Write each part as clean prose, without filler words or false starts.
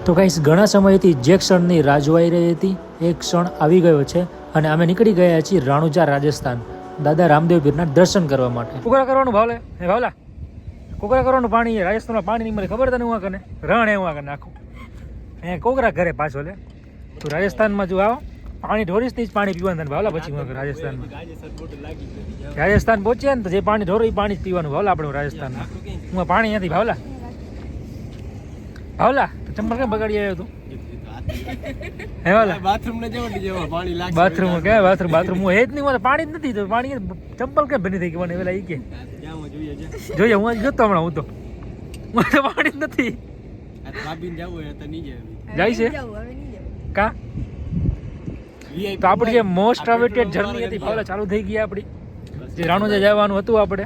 તો ગાઈસ ઘણા સમયથી જે ક્ષણની રાહ જોવાઈ રહી હતી એ ક્ષણ આવી ગયો છે અને અમે નીકળી ગયા છીએ રાણુજા રાજસ્થાન દાદા રામદેવ પીરના દર્શન કરવા માટે. કોકરા કરવાનું ભાવલે હે ભાવલા કોકરા કરવાનું પાણી રાજસ્થાનમાં પાણી નહીં મળે ખબર તને હું કને રણ એવું કને નાખું અહીંયા કોકરા ઘરે પાછો લે તું રાજસ્થાનમાં જો આવો પાણી ઢોરીશ નહીં જ પાણી પીવાનું તને ભાવલા પછી હું રાજસ્થાન પહોંચ્યા ને તો જે પાણી ઢોરો એ પાણી જ પીવાનું ભાવલા આપણે રાજસ્થાનમાં હું પાણી નથી ભાવલા ભાવલા ચંપલ કેમ બગાડી આવ્યો તું હે વાલા બાથરૂમ ને જેવો પાણી લાગે બાથરૂમ કે બાથરૂમ હું હેજ નહીં મને પાણી જ નથી તો પાણી ચંપલ કેમ બની થઈ ગઈ મને પેલા ઈ કે જોઈએ હું જ ગયો હમણાં હું તો પાણી જ નથી ભાભીને જવું હોય તો નહીં જાય છે કા તો આપણી જે મોસ્ટ અવેટેડ જર્ની હતી ભાવલા ચાલુ થઈ ગઈ આપણી જે રાણુજા જવાનું હતું આપણે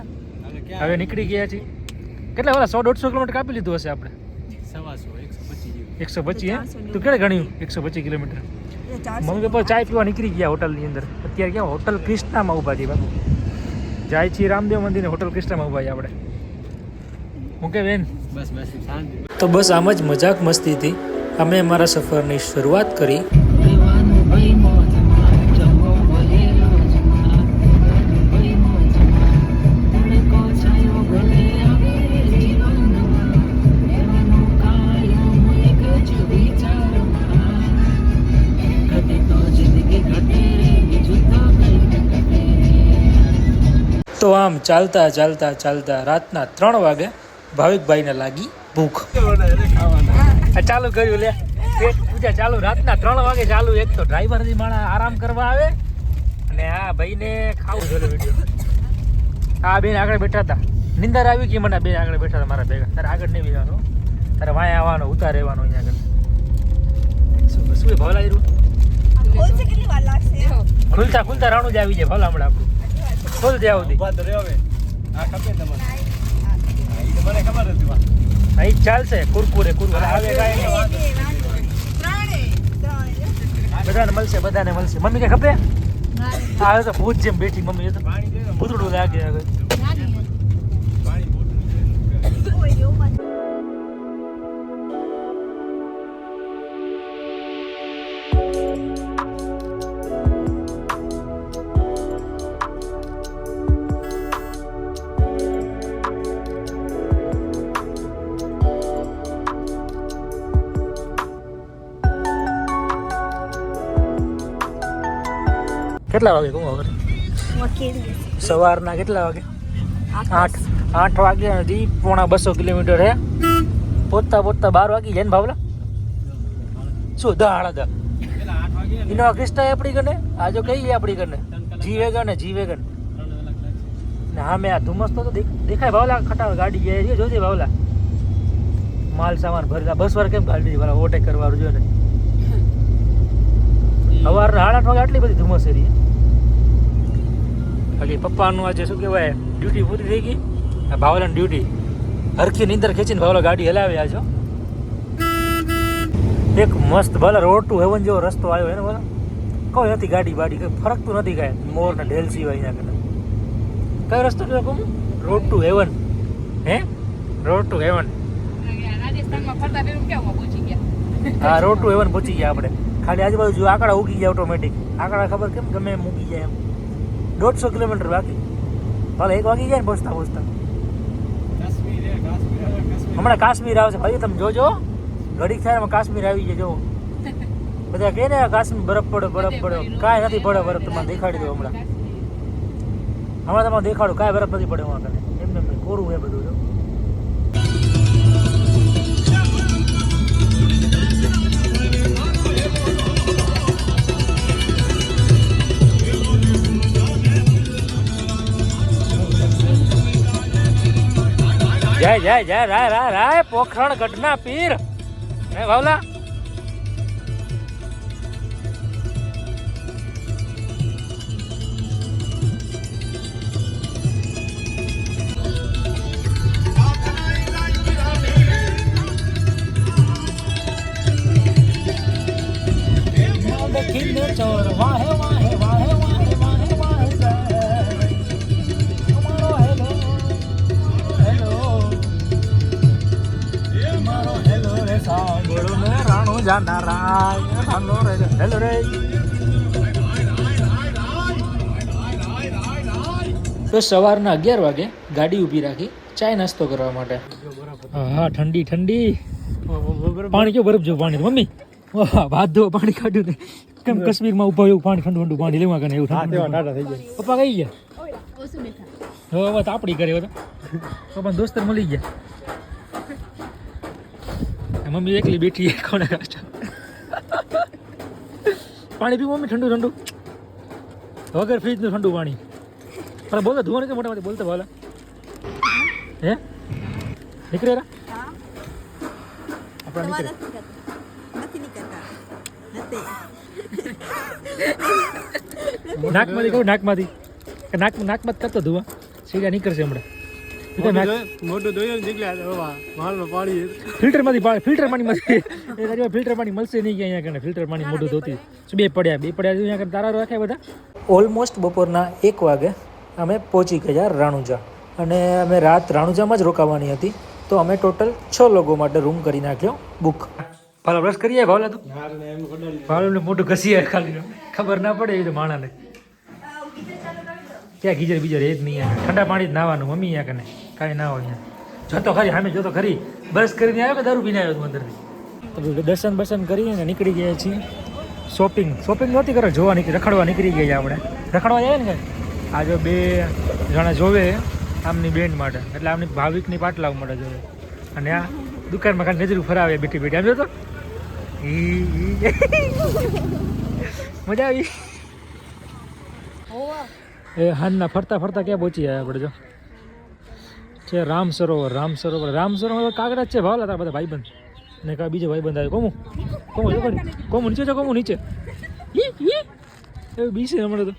હવે નીકળી ગયા છીએ કેટલા વાલા 100-150 કિલોમીટર કાપી લીધું હશે આપણે 125 તું કેળે ગણ્યું 125 કિલોમીટર મમ્મી પપ્પા ચાય પીવા નીકળી ગયા હોટલની અંદર અત્યારે ક્યાં હોટલ ક્રિષ્નામાં ઊભા છીએ બાપુ જાય છીએ રામદેવ મંદિર ને હોટલ ક્રિષ્નામાં ઊભા છીએ આપણે હું કે બેન બસ શાંતિ. તો બસ આમ જ મજાક મસ્તીથી અમે અમારા સફરની શરૂઆત કરી. તો આમ ચાલતા ચાલતા ચાલતા રાતના 3 વાગે ભાવિકભાઈને લાગી ભૂખ. ચાલુ કર્યું લે પેટ પૂજા ચાલુ રાતના 3 વાગે ચાલુ. એક તો ડ્રાઈવર થી માણસ આરામ કરવા આવે અને આ ભાઈને ખાવું જોઈએ વિડીયો. આ બેન આગળ બેઠા હતા નિંદર આવી ગઈ મને. બેન આગળ બેઠા હતા મારા ભેગા. તારે આગળ નહીં બેવાનું તારે વાંય આવવાનો ઉતાર રહેવાનો અહીંયા આગળ. શું ભાવલા આવ્યું ખુલતા ખુલતા રાણું જ આવી જાય ભાવલા હમણાં આપણું ખોલ દે આવું ઉભા તો રહ્યો હવે આ ખપે તમને ઈ તો મને ખબર હતી અહીં ચાલશે કુરકુરે આવે કાંઈ બધાને મળશે મમ્મી કે ખપે હા તો ભૂત જેમ બેઠી મમ્મી તો ભૂતડું લાગે આગળ. કેટલા વાગે કહું હવે સવારના કેટલા વાગે 8 વાગે હજી 1.25 કિલોમીટર હે પહોંચતા 12 વાગી જાય ને ભાવલા શું 10 ઇનોવા ક્રિસ્ટા આપણી કને આ જો કઈ આપણી કને જી વેગન ને હા મેં આ ધુમ્મસ તો દેખાય ભાવલા ખટાવ ગાડી જાય છે જોજે ભાવલા માલ સામાન ભરેલા બસ વાર કેમ ગાડી ભાવલા ઓવરટેક કરવાનું જોઈએ ને સવારના 8 વાગે આટલી બધી ધુમ્મસ રહી. બાકી પપ્પાનું આજે શું કહેવાય ડ્યુટી પૂરી થઈ ગઈ. ભાવલાની ડ્યુટી હરખી નીંદર ખેંચીને ભાવલા ગાડી હલાવ્યા છો. એક મસ્ત ભલે રોડ ટુ હેવન જેવો રસ્તો આવ્યો એને બોલો કોઈ નથી ગાડી બાડી કંઈ ફરકતું નથી કાંઈ મોર ને ઢેલ સિવાય અહીંયા કને કયો રસ્તો કહું રોડ ટુ હેવન હે રોડ ટુ હેવન હા રોડ ટુ હેવન પહોંચી ગયા આપણે. ખાલી આજુબાજુ આંકડા ઉગી જાય ઓટોમેટિક આંકડા ખબર કેમ ગમે એમ ઉગી જાય એમ 150 કિલોમીટર બાકી ભલે 1 વાગી જાય ને પહોંચતા હમણાં કાશ્મીર આવશે ભાઈ તમે જોજો ઘડીક થાય એમાં કાશ્મીર આવી જાય જો બધા કહે ને કાશ્મીર બરફ પડે કાંઈ નથી પડે બરફ તમારે દેખાડી દો હમણાં તમારે દેખાડું કાંઈ બરફ નથી પડે એમાં એમને કોરું એ બધું જો. જય રાય પોખરણ ગઢના પીર હે ભાવલા ચોર વાહે વાહે વાહે વાહે વાહે વાહે અમારો હેલો હેલો અમારો હેલો રે સાંભળો ને જાનારા હેલો રે. તો સવારના 11 વાગે ગાડી ઊભી રાખી ચાય નાસ્તો કરવા માટે. હા ઠંડી ઠંડી પાણી કેવું બરફ જેવું પાણી મમ્મી ભાત ધોવા પાણી કાઢ્યું ને કેમ કાશ્મીરમાં ઉભા એવું પાણી ઠંડુ ઠંડુ પાણી લેવા કરે એવું પપ્પા કઈ ગયા હવે તો આપડી કરે પપ્પા દોસ્તર મળી ગયા મમ્મી એકલી બેઠી કોને પાણી પીવું મમ્મી ઠંડુ ઠંડુ વગર ફ્રીજનું ઠંડુ પાણી પણ બોલો ધોવા નથી મોટા મોટી બોલતા બોલા હે નીકળે આપણા નીકળે નાકમાંથી કહું નાકમાંથી નાકમાં કરતો ધોવા સીધા નીકળશે હમણાં ફિલ્ટર પાણી મળશે નહીં કે અહીંયા ફિલ્ટર પાણી મોઢું ધોતી બે પડ્યા અહીંયા તારા રાખ્યા બધા. ઓલમોસ્ટ બપોરના 1 વાગે અમે પહોંચી ગયા રાણુજા અને અમે રાત રાણુજામાં જ રોકાવાની હતી તો અમે ટોટલ 6 લોકો માટે રૂમ કરી નાખ્યો બુક. ભાલો બ્રશ કરીએ ભાવલા તું ભાવલું મોટું ઘસીએ ખાલી ખબર ના પડે એ તો માણાને ક્યાં ગીજર બીજર એ જ નહીં ઠંડા પાણી જ નાવાનું મમ્મી અહીંયા કને કાંઈ ના હોય જોતો ખરી સામે જોતો ખરી બ્રશ કરીને આવ્યો કે દારૂ પીને આવ્યો તું અંદરથી. દર્શન બર્શન કરીને નીકળી ગયા છીએ શોપિંગ નહોતી કરે જોવા રખડવા નીકળી ગયા આપણે રખડવા જાય ને આ જો 2 જણા જોવે આમની બેન્ડ માટે એટલે આમની ભાવિકની પાટલાવ માટે જોવે અને આ દુકાનમાં ખાલી નજરું ફરાવે બેઠી બેઠી આમ જોતો મજા આવી એ હાનના ફરતા ક્યાં પહોંચી આવ્યા આપણે જો છે રામ સરોવર કાગડા જ છે ભાવલા તારા બધા ભાઈબંધ ને કા બીજો ભાઈબંધ આવે કોમુ નીચે છે કોમુ નીચે એવું બીસે હમણાં તો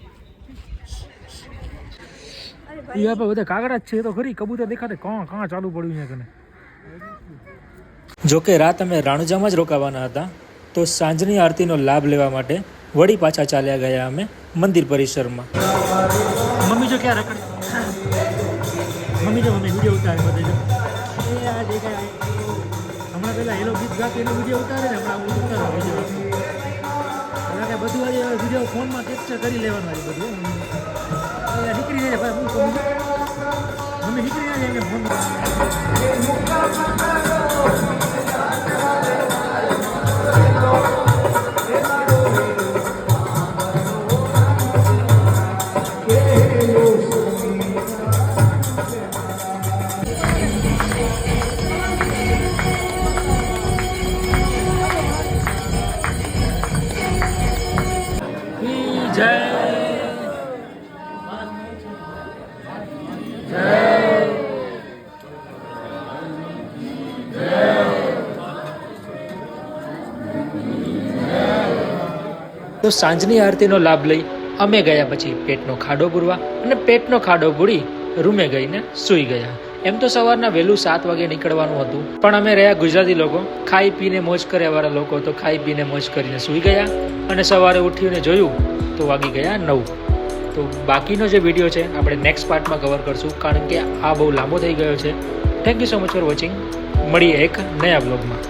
એ આપણે બધા કાગડા જ છે તો ખરી કબૂતર દેખાતે કાં ચાલુ પડ્યું છે કને. જોકે રાત અમે રાણુજામાં જ રોકાવાના હતા તો સાંજની આરતીનો લાભ લેવા માટે વળી પાછા ચાલ્યા ગયા અમે મંદિર પરિસરમાં. મમ્મી જો ક્યાં રખડે મમ્મી વિડીયો ઉતારે બધે જો હમણાં પેલા એનો ગીત ગાતો એનો વિડીયો ઉતારે ને હમણાં ઉતારવા વિડીયો બધું આજે વિડીયો ફોનમાં કેપ્ચર કરી લેવાનું આજે બધું નીકળી જાય ભાઈ મમ્મી નીકળી જાય એમને ફોન તો સાંજની આરતીનો લાભ લઈ અમે ગયા પછી પેટનો ખાડો પૂરવા અને પેટનો ખાડો પૂરી રૂમે ગઈને સૂઈ ગયા. એમ તો સવારના વહેલું 7 વાગે નીકળવાનું હતું પણ અમે રહ્યા ગુજરાતી લોકો ખાઈ પીને મોજ કર્યાવાળા લોકો તો ખાઈ પીને મોજ કરીને સૂઈ ગયા અને સવારે ઉઠીને જોયું તો વાગી ગયા 9. તો બાકીનો જે વિડીયો છે આપણે નેક્સ્ટ પાર્ટમાં કવર કરશું કારણ કે આ બહુ લાંબો થઈ ગયો છે. Thank you so much for watching. મળીએ એક નયા બ્લોગમાં.